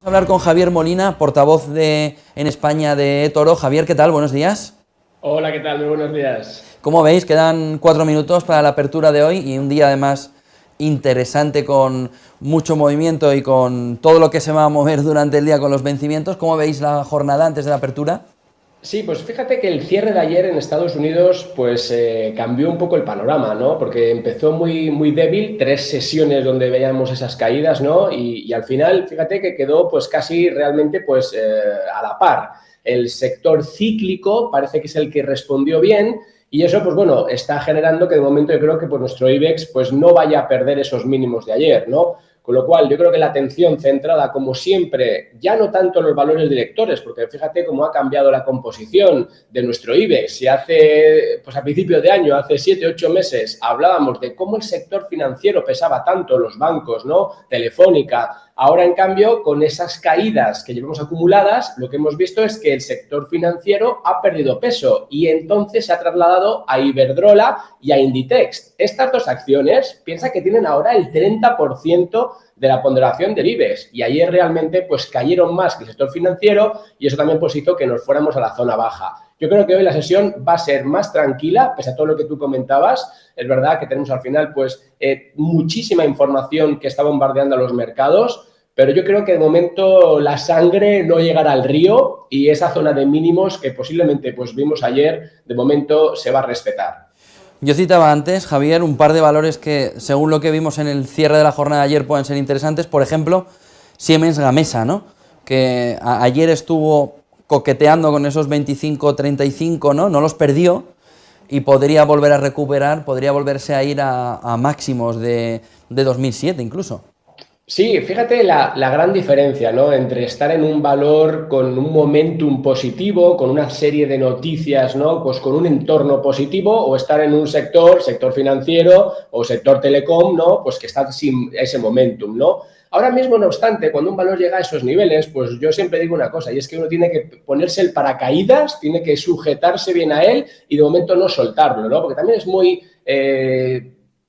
Vamos a hablar con Javier Molina, portavoz en España de eToro. Javier, ¿qué tal? Buenos días. Hola, ¿qué tal? Muy buenos días. Como veis, quedan 4 minutos para la apertura de hoy y un día además interesante con mucho movimiento y con todo lo que se va a mover durante el día con los vencimientos. ¿Cómo veis la jornada antes de la apertura? Sí, pues fíjate que el cierre de ayer en Estados Unidos pues cambió un poco el panorama, ¿no? Porque empezó muy débil, 3 sesiones donde veíamos esas caídas, ¿no? Y al final, fíjate que quedó pues casi realmente pues a la par. El sector cíclico parece que es el que respondió bien y eso pues bueno, está generando que de momento yo creo que pues nuestro IBEX pues no vaya a perder esos mínimos de ayer, ¿no? Con lo cual, yo creo que la atención centrada, como siempre, ya no tanto en los valores directores, porque fíjate cómo ha cambiado la composición de nuestro IBEX. Si hace, pues a principio de año, hace 7, 8 meses, hablábamos de cómo el sector financiero pesaba tanto, los bancos, ¿no? Telefónica. Ahora, en cambio, con esas caídas que llevamos acumuladas, lo que hemos visto es que el sector financiero ha perdido peso y entonces se ha trasladado a Iberdrola y a Inditex. Estas dos acciones, piensa que tienen ahora el 30% de la ponderación del IBEX y ayer realmente pues cayeron más que el sector financiero y eso también pues hizo que nos fuéramos a la zona baja. Yo creo que hoy la sesión va a ser más tranquila, pese a todo lo que tú comentabas. Es verdad que tenemos al final pues muchísima información que está bombardeando a los mercados, pero yo creo que de momento la sangre no llegará al río y esa zona de mínimos que posiblemente pues vimos ayer, de momento se va a respetar. Yo citaba antes, Javier, un par de valores que, según lo que vimos en el cierre de la jornada de ayer, pueden ser interesantes. Por ejemplo, Siemens Gamesa, ¿no? Que ayer estuvo coqueteando con esos 25-35, ¿no? No los perdió y podría volver a recuperar, podría volverse a ir a máximos de 2007 incluso. Sí, fíjate la gran diferencia, ¿no? Entre estar en un valor con un momentum positivo, con una serie de noticias, ¿no? Pues con un entorno positivo, o estar en un sector financiero o sector telecom, ¿no? Pues que está sin ese momentum, ¿no? Ahora mismo, no obstante, cuando un valor llega a esos niveles, pues yo siempre digo una cosa, y es que uno tiene que ponerse el paracaídas, tiene que sujetarse bien a él y de momento no soltarlo, ¿no? Porque también es muy...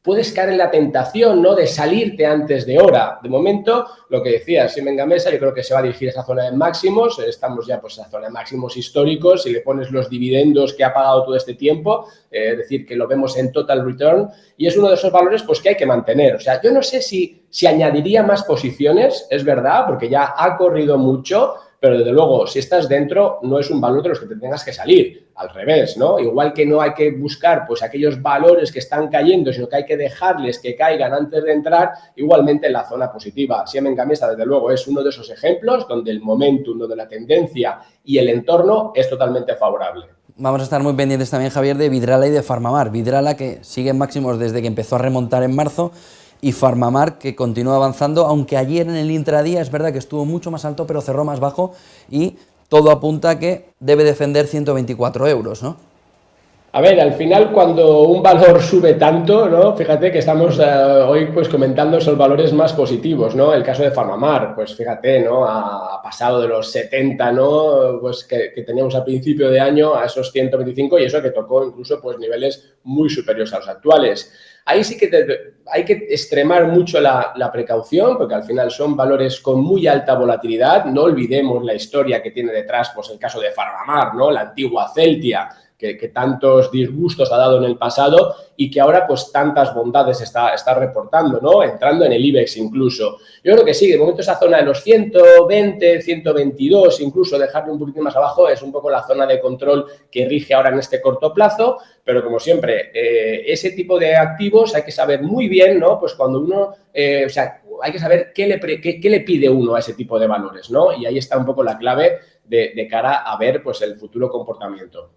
puedes caer en la tentación, ¿no? De salirte antes de hora. De momento, lo que decía Siemens Gamesa, yo creo que se va a dirigir a esa zona de máximos. Estamos ya pues en la zona de máximos históricos. Si le pones los dividendos que ha pagado todo este tiempo, es decir, que lo vemos en total return, y es uno de esos valores pues que hay que mantener. O sea, yo no sé si añadiría más posiciones, es verdad, porque ya ha corrido mucho, pero desde luego, si estás dentro, no es un valor de los que te tengas que salir, al revés, ¿no? Igual que no hay que buscar pues aquellos valores que están cayendo, sino que hay que dejarles que caigan antes de entrar, igualmente en la zona positiva. Siemens Gamesa, desde luego, es uno de esos ejemplos donde el momentum, donde la tendencia y el entorno es totalmente favorable. Vamos a estar muy pendientes también, Javier, de Vidrala y de Farmamar. Vidrala, que sigue en máximos desde que empezó a remontar en marzo, y Farmamar, que continúa avanzando, aunque ayer en el intradía es verdad que estuvo mucho más alto, pero cerró más bajo y todo apunta a que debe defender 124 euros, ¿no? A ver, al final cuando un valor sube tanto, ¿no? Fíjate que estamos hoy pues comentando esos valores más positivos, ¿no? El caso de Farmamar, pues fíjate, ¿no? Ha pasado de los 70, ¿no? Pues que teníamos al principio de año a esos 125 y eso que tocó incluso pues niveles muy superiores a los actuales. Ahí sí que hay que extremar mucho la precaución porque al final son valores con muy alta volatilidad. No olvidemos la historia que tiene detrás, pues el caso de Farmamar, ¿no? La antigua Celtia, que tantos disgustos ha dado en el pasado y que ahora pues tantas bondades está reportando, ¿no? Entrando en el IBEX incluso. Yo creo que sí, de momento esa zona de los 120, 122, incluso dejarle un poquito más abajo, es un poco la zona de control que rige ahora en este corto plazo, pero como siempre, ese tipo de activos hay que saber muy bien, ¿no? Pues cuando uno, o sea, hay que saber qué le pide uno a ese tipo de valores, ¿no? Y ahí está un poco la clave de cara a ver pues el futuro comportamiento.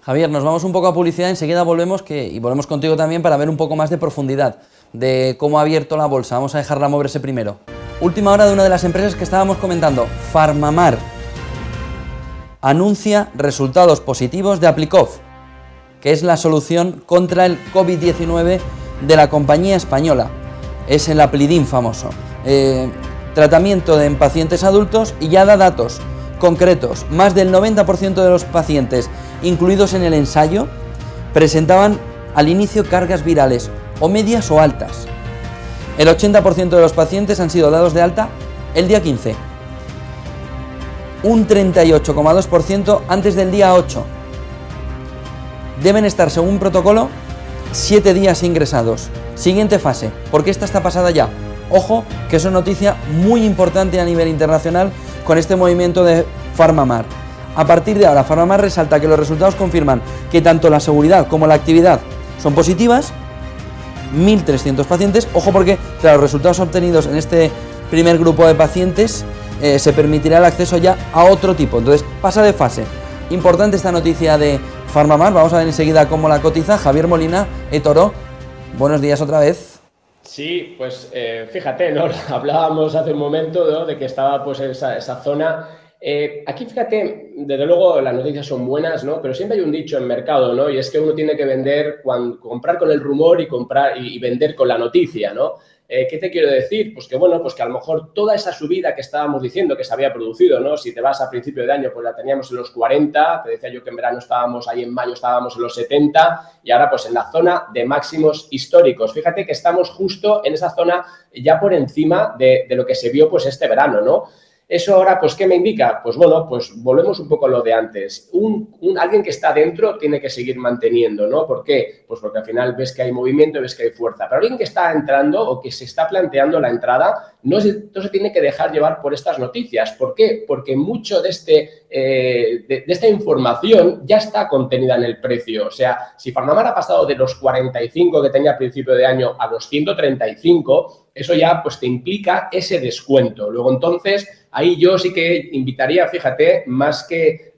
Javier, nos vamos un poco a publicidad, enseguida volvemos y volvemos contigo también para ver un poco más de profundidad de cómo ha abierto la bolsa. Vamos a dejarla moverse primero. Última hora de una de las empresas que estábamos comentando, Farmamar. Anuncia resultados positivos de Aplikov, que es la solución contra el COVID-19 de la compañía española. Es el Aplidin famoso. Tratamiento en pacientes adultos y ya da datos concretos. Más del 90% de los pacientes incluidos en el ensayo presentaban al inicio cargas virales o medias o altas. El 80% de los pacientes han sido dados de alta el día 15 un 38,2% antes del día 8. Deben estar, según protocolo, 7 días ingresados. Siguiente fase, porque esta está pasada ya. Ojo, que es una noticia muy importante a nivel internacional con este movimiento de PharmaMar. A partir de ahora, PharmaMar resalta que los resultados confirman que tanto la seguridad como la actividad son positivas. 1.300 pacientes. Ojo, porque tras los resultados obtenidos en este primer grupo de pacientes se permitirá el acceso ya a otro tipo. Entonces, pasa de fase. Importante esta noticia de PharmaMar. Vamos a ver enseguida cómo la cotiza. Javier Molina, eToro, buenos días otra vez. Sí, pues fíjate, ¿no? Hablábamos hace un momento, ¿no?, de que estaba pues esa zona. Aquí fíjate, desde luego las noticias son buenas, ¿no? Pero siempre hay un dicho en mercado, ¿no? Y es que uno tiene que vender, comprar con el rumor y comprar y vender con la noticia, ¿no? ¿Qué te quiero decir? Pues que bueno, pues que a lo mejor toda esa subida que estábamos diciendo que se había producido, ¿no? Si te vas a principio de año, pues la teníamos en los 40, te decía yo que en verano estábamos, ahí en mayo estábamos en los 70 y ahora pues en la zona de máximos históricos. Fíjate que estamos justo en esa zona ya por encima de lo que se vio pues este verano, ¿no? Eso ahora, pues, ¿qué me indica? Pues bueno, pues volvemos un poco a lo de antes. Alguien que está dentro tiene que seguir manteniendo, ¿no? ¿Por qué? Pues porque al final ves que hay movimiento, ves que hay fuerza. Pero alguien que está entrando o que se está planteando la entrada no se tiene que dejar llevar por estas noticias. ¿Por qué? Porque mucho de esta información ya está contenida en el precio. O sea, si PharmaMar ha pasado de los 45 que tenía a principio de año a los 135, eso ya pues te implica ese descuento. Luego entonces, ahí yo sí que invitaría, fíjate, más que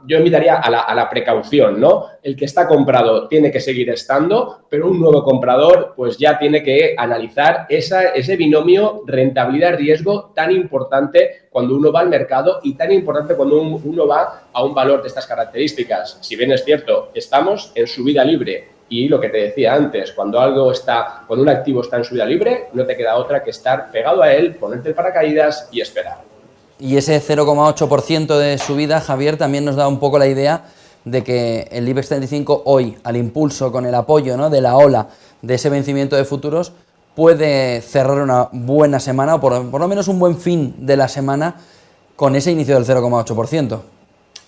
yo invitaría a la precaución, ¿no? El que está comprado tiene que seguir estando, pero un nuevo comprador pues ya tiene que analizar ese binomio rentabilidad-riesgo tan importante cuando uno va al mercado y tan importante cuando uno va a un valor de estas características. Si bien es cierto, estamos en subida libre y lo que te decía antes, cuando un activo está en subida libre, no te queda otra que estar pegado a él, ponerte el paracaídas y esperar. Y ese 0,8% de subida, Javier, también nos da un poco la idea de que el IBEX 35 hoy, al impulso, con el apoyo, ¿no?, de la ola de ese vencimiento de futuros, puede cerrar una buena semana o por lo menos un buen fin de la semana con ese inicio del 0,8%.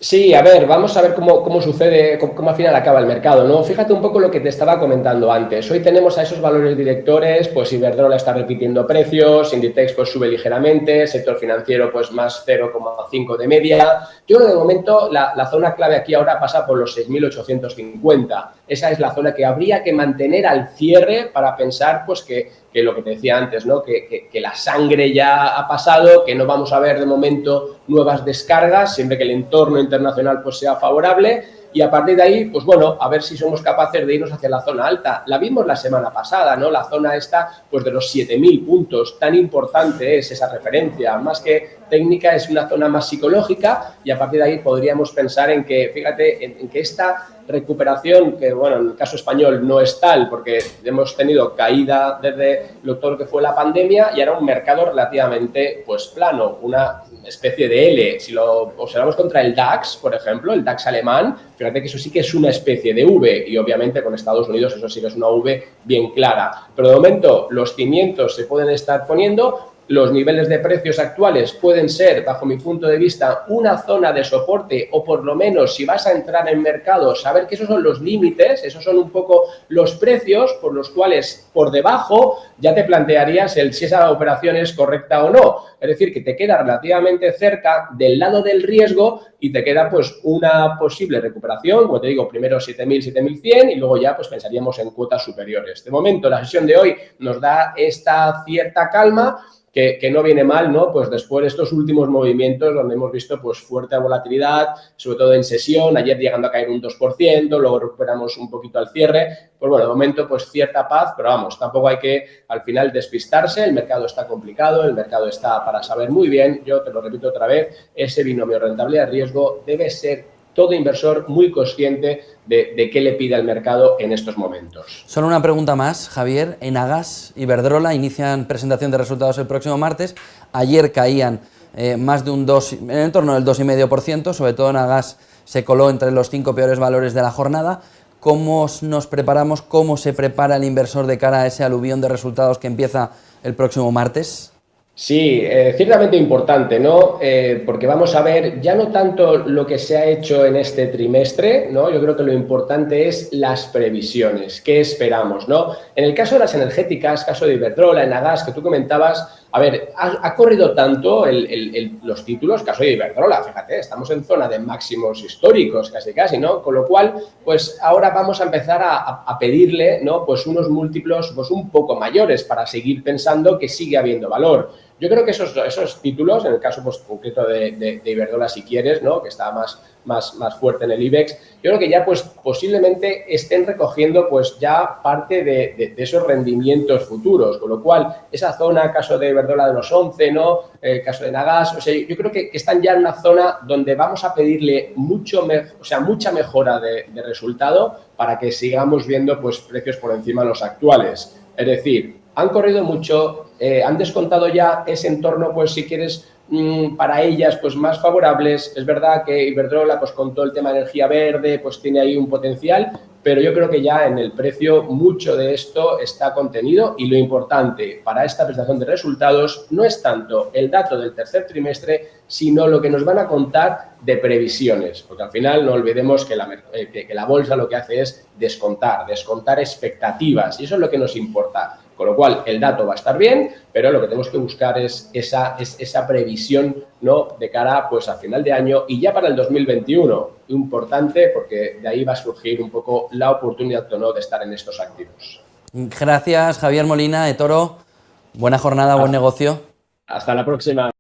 Sí, a ver, vamos a ver cómo sucede, cómo al final acaba el mercado, ¿no? Fíjate un poco lo que te estaba comentando antes. Hoy tenemos a esos valores directores, pues Iberdrola está repitiendo precios, Inditex pues sube ligeramente, sector financiero pues más 0,5 de media. Yo creo que de momento la zona clave aquí ahora pasa por los 6.850. Esa es la zona que habría que mantener al cierre para pensar pues que lo que te decía antes, ¿no? Que la sangre ya ha pasado, que no vamos a ver de momento nuevas descargas, siempre que el entorno internacional pues sea favorable, y a partir de ahí, pues bueno, a ver si somos capaces de irnos hacia la zona alta. La vimos la semana pasada, ¿no? La zona esta, pues de los 7.000 puntos, tan importante es esa referencia, más que técnica es una zona más psicológica y a partir de ahí podríamos pensar en que, fíjate, en que esta recuperación, que bueno, en el caso español no es tal porque hemos tenido caída desde todo lo que fue la pandemia y ahora un mercado relativamente pues plano, una especie de L. Si lo observamos contra el DAX, por ejemplo, el DAX alemán, fíjate que eso sí que es una especie de V y obviamente con Estados Unidos eso sí que es una V bien clara. Pero de momento los cimientos se pueden estar poniendo. Los niveles de precios actuales pueden ser, bajo mi punto de vista, una zona de soporte o por lo menos si vas a entrar en mercado, saber que esos son los límites, esos son un poco los precios por los cuales por debajo ya te plantearías si esa operación es correcta o no. Es decir, que te queda relativamente cerca del lado del riesgo y te queda pues una posible recuperación, como te digo, primero 7.000, 7.100 y luego ya pues pensaríamos en cuotas superiores. De momento la sesión de hoy nos da esta cierta calma, que no viene mal, ¿no? Pues después de estos últimos movimientos donde hemos visto pues fuerte volatilidad, sobre todo en sesión, ayer llegando a caer un 2%, luego recuperamos un poquito al cierre, pues bueno, de momento pues cierta paz, pero vamos, tampoco hay que al final despistarse, el mercado está complicado, el mercado está para saber muy bien, yo te lo repito otra vez, ese binomio rentabilidad-riesgo debe ser todo inversor muy consciente de qué le pide al mercado en estos momentos. Solo una pregunta más, Javier. Enagas, Iberdrola inician presentación de resultados el próximo martes. Ayer caían más de un 2, en el entorno del 2,5%, sobre todo Enagas se coló entre los 5 peores valores de la jornada. ¿Cómo nos preparamos, cómo se prepara el inversor de cara a ese aluvión de resultados que empieza el próximo martes? Sí, ciertamente importante, ¿no? Porque vamos a ver ya no tanto lo que se ha hecho en este trimestre, ¿no? Yo creo que lo importante es las previsiones, qué esperamos, ¿no? En el caso de las energéticas, caso de Iberdrola, Enagás, que tú comentabas, a ver, ha corrido tanto los títulos, caso de Iberdrola, fíjate, estamos en zona de máximos históricos, casi casi, ¿no? Con lo cual, pues ahora vamos a empezar a pedirle, ¿no? Pues unos múltiplos pues un poco mayores para seguir pensando que sigue habiendo valor. Yo creo que esos títulos, en el caso pues, concreto de Iberdrola, si quieres, ¿no? Que está más fuerte en el IBEX, yo creo que ya pues, posiblemente estén recogiendo pues, ya parte de esos rendimientos futuros, con lo cual esa zona, caso de Iberdrola de los 11, ¿no? Caso de Nagas, o sea, yo creo que están ya en una zona donde vamos a pedirle mucha mejora de resultado para que sigamos viendo pues, precios por encima de los actuales. Es decir, han corrido mucho, han descontado ya ese entorno, pues si quieres, para ellas, pues más favorables. Es verdad que Iberdrola, pues con todo el tema de energía verde, pues tiene ahí un potencial, pero yo creo que ya en el precio mucho de esto está contenido y lo importante para esta presentación de resultados no es tanto el dato del tercer trimestre, sino lo que nos van a contar de previsiones, porque al final no olvidemos que la bolsa lo que hace es descontar expectativas y eso es lo que nos importa. Con lo cual, el dato va a estar bien, pero lo que tenemos que buscar es esa previsión, ¿no? De cara pues, a final de año y ya para el 2021. Importante porque de ahí va a surgir un poco la oportunidad o no de estar en estos activos. Gracias, Javier Molina, de Toro. Buena jornada, buen negocio. Hasta la próxima.